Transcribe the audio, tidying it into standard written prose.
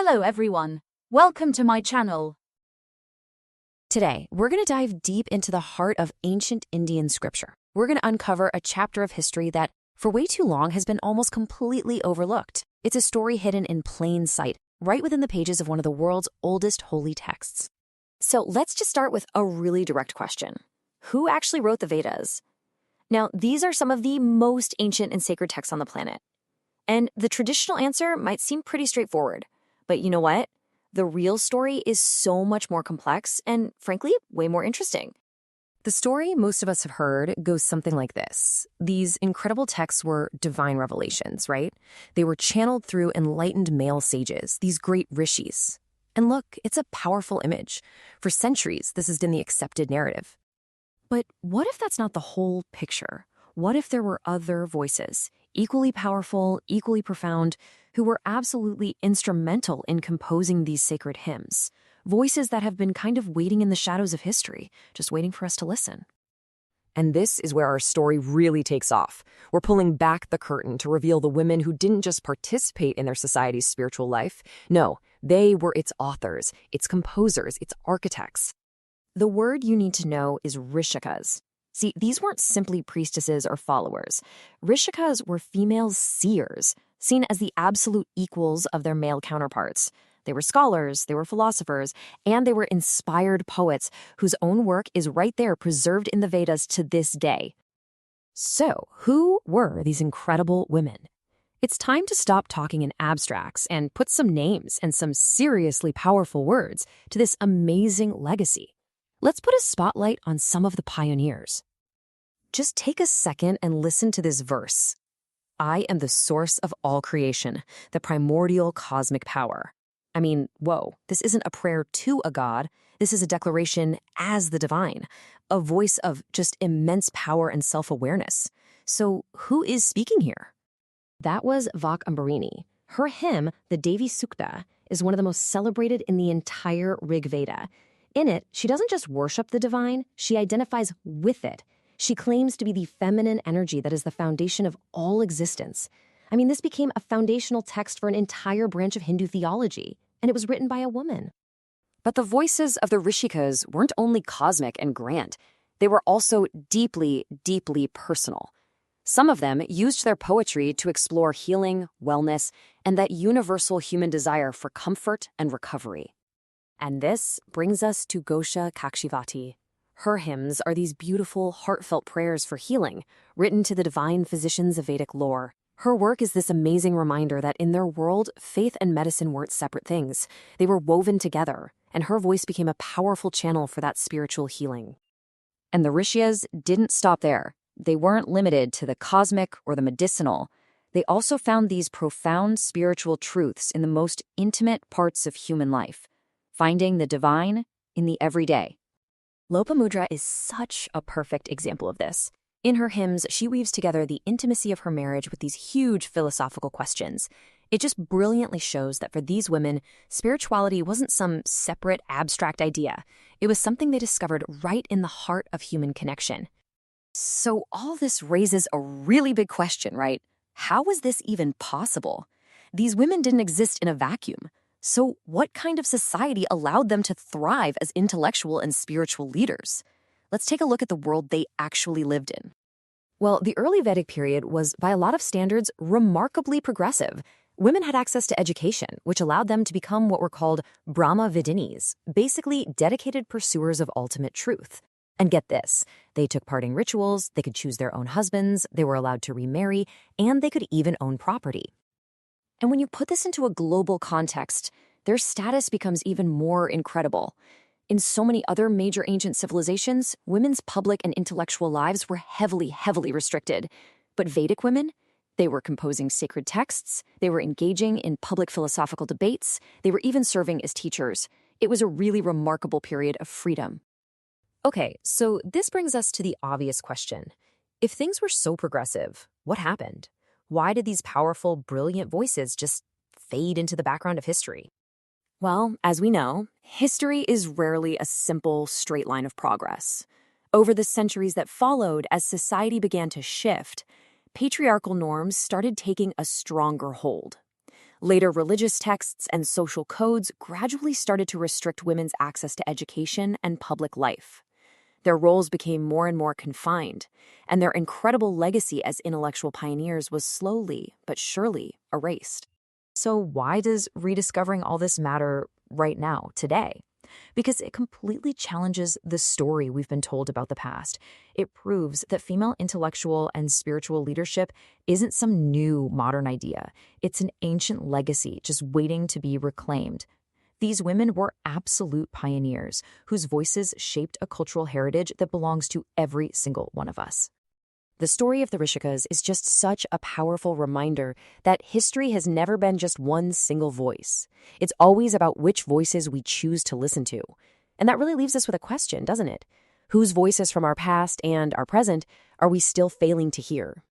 Hello everyone. Welcome to my channel. Today, we're going to dive deep into the heart of ancient Indian scripture. We're going to uncover a chapter of history that, for way too long, has been almost completely overlooked. It's a story hidden in plain sight, right within the pages of one of the world's oldest holy texts. So let's just start with a really direct question. Who actually wrote the Vedas? Now, these are some of the most ancient and sacred texts on the planet. And the traditional answer might seem pretty straightforward. But you know what? The real story is so much more complex and, frankly, way more interesting. The story most of us have heard goes something like this. These incredible texts were divine revelations, right? They were channeled through enlightened male sages, these great rishis. And look, it's a powerful image. For centuries, this has been the accepted narrative. But what if that's not the whole picture? What if there were other voices, equally powerful, equally profound, who were absolutely instrumental in composing these sacred hymns? Voices that have been kind of waiting in the shadows of history, just waiting for us to listen. And this is where our story really takes off. We're pulling back the curtain to reveal the women who didn't just participate in their society's spiritual life. No, they were its authors, its composers, its architects. The word you need to know is rishikas. See, these weren't simply priestesses or followers. Rishikas were female seers, seen as the absolute equals of their male counterparts. They were scholars, they were philosophers, and they were inspired poets whose own work is right there preserved in the Vedas to this day. So, who were these incredible women? It's time to stop talking in abstracts and put some names and some seriously powerful words to this amazing legacy. Let's put a spotlight on some of the pioneers. Just take a second and listen to this verse. I am the source of all creation, the primordial cosmic power. I mean, whoa, this isn't a prayer to a god. This is a declaration as the divine, a voice of just immense power and self-awareness. So who is speaking here? That was Vak Ambarini. Her hymn, the Devi Sukta, is one of the most celebrated in the entire Rig Veda. In it, she doesn't just worship the divine, she identifies with it. She claims to be the feminine energy that is the foundation of all existence. I mean, this became a foundational text for an entire branch of Hindu theology, and it was written by a woman. But the voices of the Rishikas weren't only cosmic and grand. They were also deeply, deeply personal. Some of them used their poetry to explore healing, wellness, and that universal human desire for comfort and recovery. And this brings us to Ghosha Kakshivati. Her hymns are these beautiful, heartfelt prayers for healing, written to the divine physicians of Vedic lore. Her work is this amazing reminder that in their world, faith and medicine weren't separate things. They were woven together, and her voice became a powerful channel for that spiritual healing. And the Rishyas didn't stop there. They weren't limited to the cosmic or the medicinal. They also found these profound spiritual truths in the most intimate parts of human life, finding the divine in the everyday. Lopamudra is such a perfect example of this. In her hymns, she weaves together the intimacy of her marriage with these huge philosophical questions. It just brilliantly shows that for these women, spirituality wasn't some separate, abstract idea. It was something they discovered right in the heart of human connection. So all this raises a really big question, right? How was this even possible? These women didn't exist in a vacuum. So what kind of society allowed them to thrive as intellectual and spiritual leaders? Let's take a look at the world they actually lived in. Well, the early Vedic period was, by a lot of standards, remarkably progressive. Women had access to education, which allowed them to become what were called Brahma Vidinis, basically dedicated pursuers of ultimate truth. And get this, they took part in rituals, they could choose their own husbands, they were allowed to remarry, and they could even own property. And when you put this into a global context, their status becomes even more incredible. In so many other major ancient civilizations, women's public and intellectual lives were heavily, heavily restricted. But Vedic women, they were composing sacred texts, they were engaging in public philosophical debates, they were even serving as teachers. It was a really remarkable period of freedom. Okay, so this brings us to the obvious question. If things were so progressive, what happened? Why did these powerful, brilliant voices just fade into the background of history? Well, as we know, history is rarely a simple, straight line of progress. Over the centuries that followed, as society began to shift, patriarchal norms started taking a stronger hold. Later, religious texts and social codes gradually started to restrict women's access to education and public life. Their roles became more and more confined, and their incredible legacy as intellectual pioneers was slowly but surely erased. So why does rediscovering all this matter right now, today? Because it completely challenges the story we've been told about the past. It proves that female intellectual and spiritual leadership isn't some new modern idea. It's an ancient legacy just waiting to be reclaimed. These women were absolute pioneers whose voices shaped a cultural heritage that belongs to every single one of us. The story of the Rishikas is just such a powerful reminder that history has never been just one single voice. It's always about which voices we choose to listen to. And that really leaves us with a question, doesn't it? Whose voices from our past and our present are we still failing to hear?